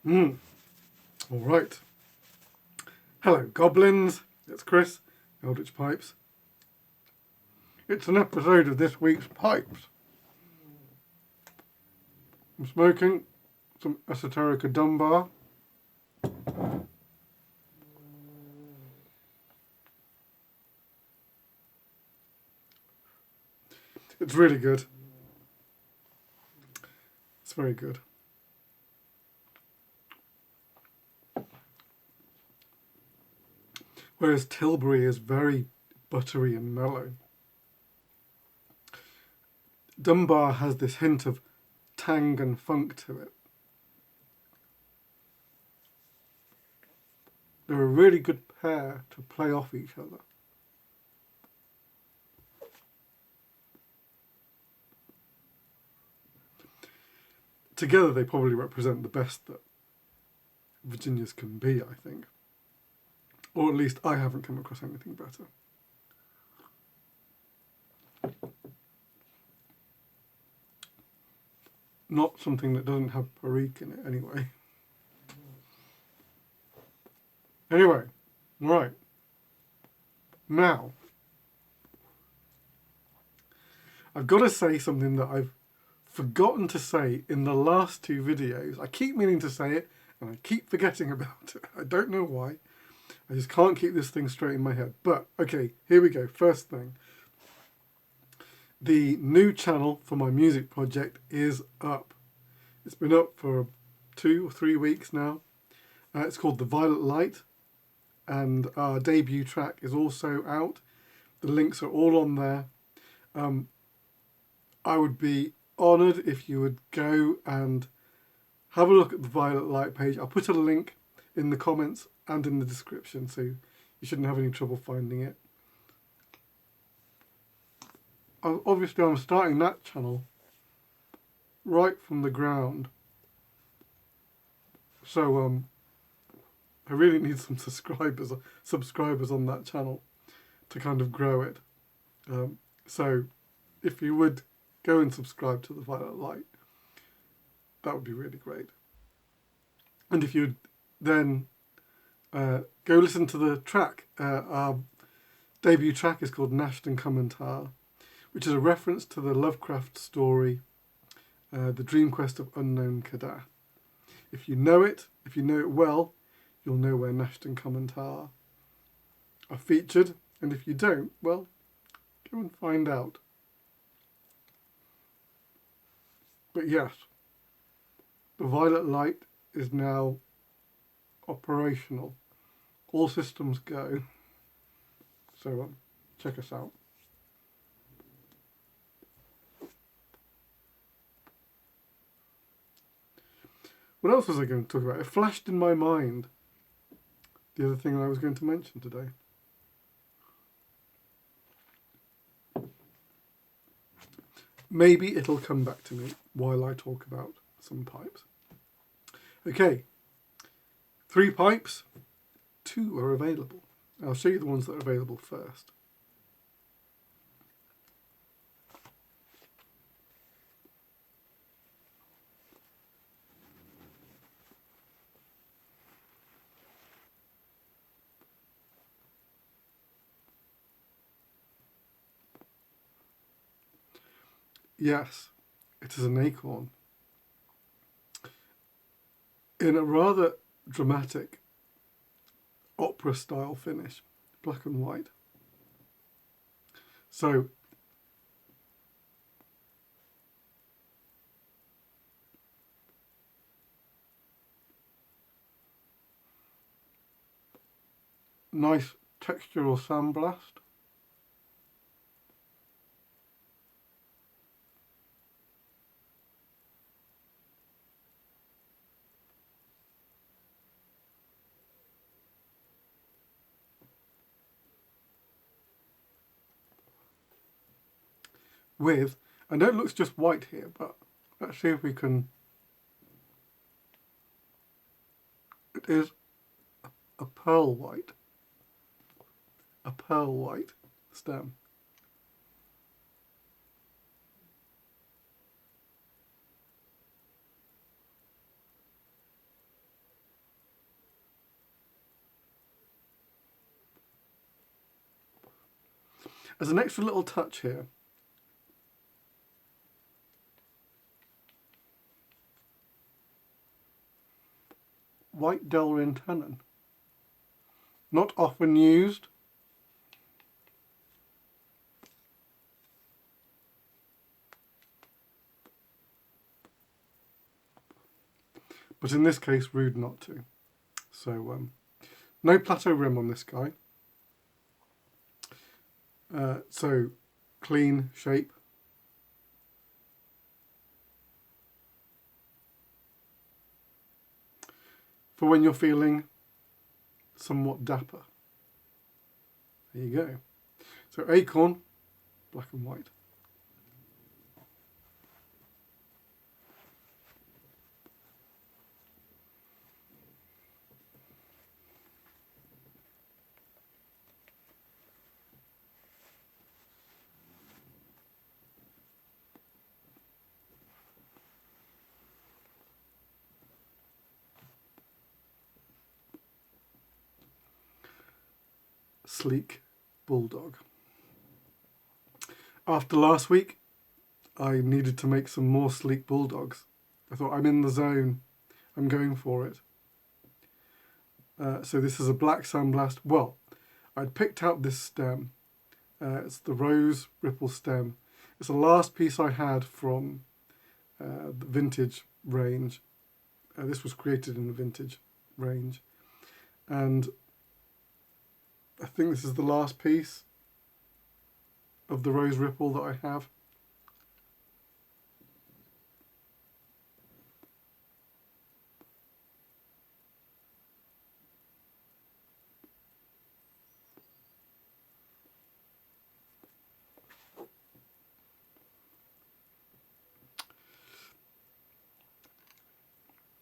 All right. Hello, Goblins. It's Chris, Eldritch Pipes. It's an episode of this week's Pipes. I'm smoking some Esoterica Dunbar. It's really good. It's very good. Whereas Tilbury is very buttery and mellow. Dunbar has this hint of tang and funk to it. They're a really good pair to play off each other. Together they probably represent the best that Virginia's can be, I think. Or at least I haven't come across anything better. Not something that doesn't have Perique in it anyway. Anyway, right. Now, I've got to say something that I've forgotten to say in the last two videos. I keep meaning to say it, and I keep forgetting about it. I don't know why. I just can't keep this thing straight in my head. But, okay, here we go. First thing. The new channel for my music project is up. It's been up for 2 or 3 weeks now. It's called The Violet Light. And our debut track is also out. The links are all on there. I would be honoured if you would go and have a look at the Violet Light page. I'll put a link in the comments and in the description, so you shouldn't have any trouble finding it. Obviously, I'm starting that channel right from the ground. So, I really need some subscribers on that channel to kind of grow it. So, if you would go and subscribe to the Violet Light, that would be really great. And if you'd then go listen to the track. Our debut track is called Nashton Commentar, which is a reference to the Lovecraft story, The Dream Quest of Unknown Kadath. If you know it well, you'll know where Nashton Commentar are featured, and if you don't, well, go and find out. But yes, the Violet Light is now operational. All systems go. So check us out. What else was I going to talk about? It flashed in my mind. The other thing I was going to mention today. Maybe it'll come back to me while I talk about some pipes. Okay, 3 pipes, 2 are available. I'll show you the ones that are available first. Yes, it is an acorn. In a rather dramatic opera-style finish, black and white. So, nice textural sandblast. With, I know it looks just white here, but let's see if we can. It is a pearl white stem. As an extra little touch here, white Delrin tannin. Not often used. But in this case, rude not to. So, no plateau rim on this guy. So, clean shape. For when you're feeling somewhat dapper. There you go. So, acorn, black and white. Sleek bulldog. After last week, I needed to make some more sleek bulldogs. I thought, I'm in the zone, I'm going for it. So this is a black sandblast. Well, I'd picked out this stem. It's the rose ripple stem. It's the last piece I had from the vintage range. This was created in the vintage range. And I think this is the last piece of the rose ripple that I have.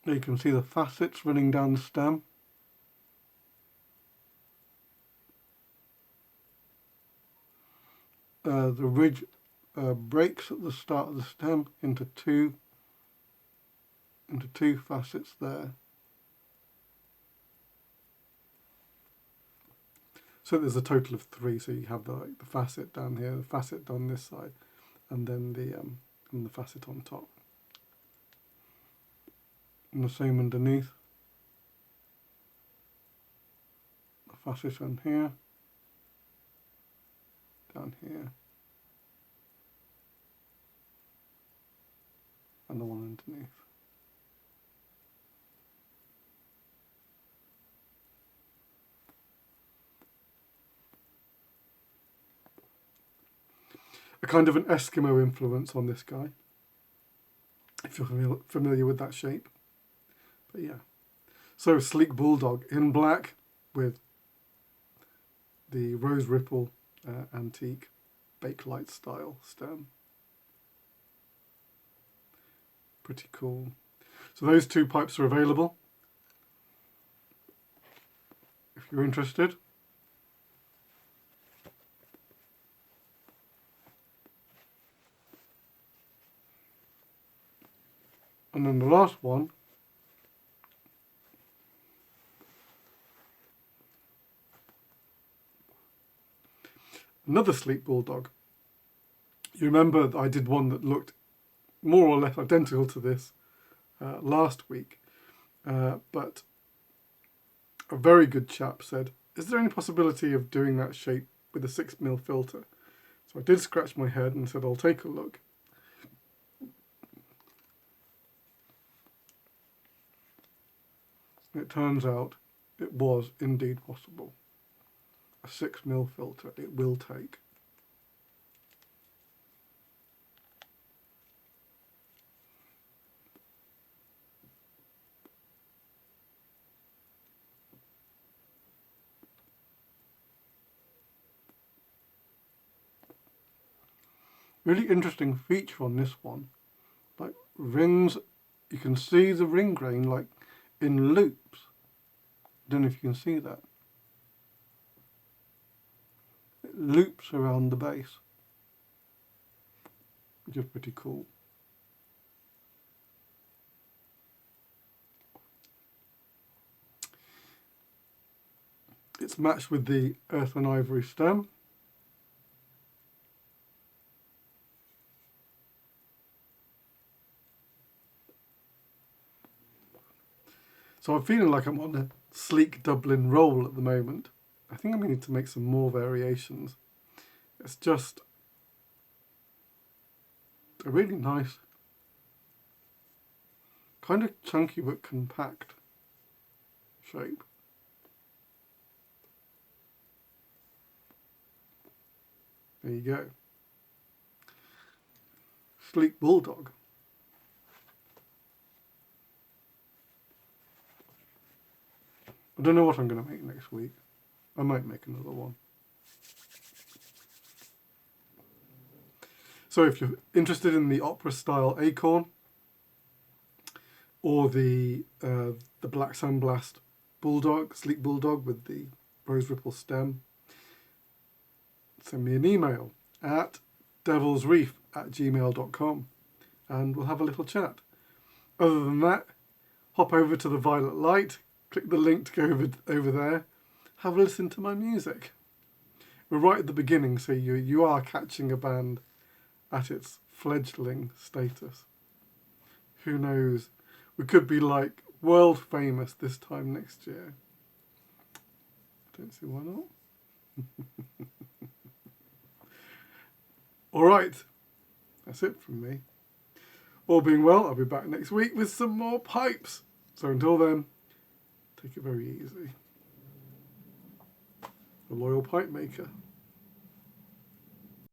You can see the facets running down the stem. The ridge breaks at the start of the stem into two facets there. So there's a total of three. So you have the facet down here, the facet down this side, and then the facet on top. And the same underneath. The facet on here, down here, and the one underneath. A kind of an Eskimo influence on this guy, if you're familiar with that shape. But yeah, so sleek bulldog in black with the rose ripple antique Bakelite style stem. Pretty cool. So those two pipes are available if you're interested. And then the last one, another sleek bulldog. You remember that I did one that looked more or less identical to this last week, but a very good chap said, is there any possibility of doing that shape with a 6mm filter? So I did scratch my head and said, I'll take a look. It turns out it was indeed possible. A 6mm filter, it will take. Really interesting feature on this one, like rings, you can see the ring grain like in loops. Don't know if you can see that. It loops around the base, which is pretty cool. It's matched with the earth and ivory stem. So I'm feeling like I'm on a sleek Dublin roll at the moment. I think I'm going to need to make some more variations. It's just a really nice, kind of chunky but compact shape. There you go. Sleek bulldog. I don't know what I'm going to make next week. I might make another one. So if you're interested in the opera style acorn or the black sandblast bulldog, sleek bulldog with the rose ripple stem, send me an email at devilsreef@gmail.com and we'll have a little chat. Other than that, hop over to the Violet Light, click the link to go over there, have a listen to my music. We're right at the beginning, so you are catching a band at its fledgling status. Who knows? We could be like world famous this time next year. Don't see why not. All right, that's it from me. All being well, I'll be back next week with some more pipes. So until then, take it very easy. The Loyal Pipe Maker.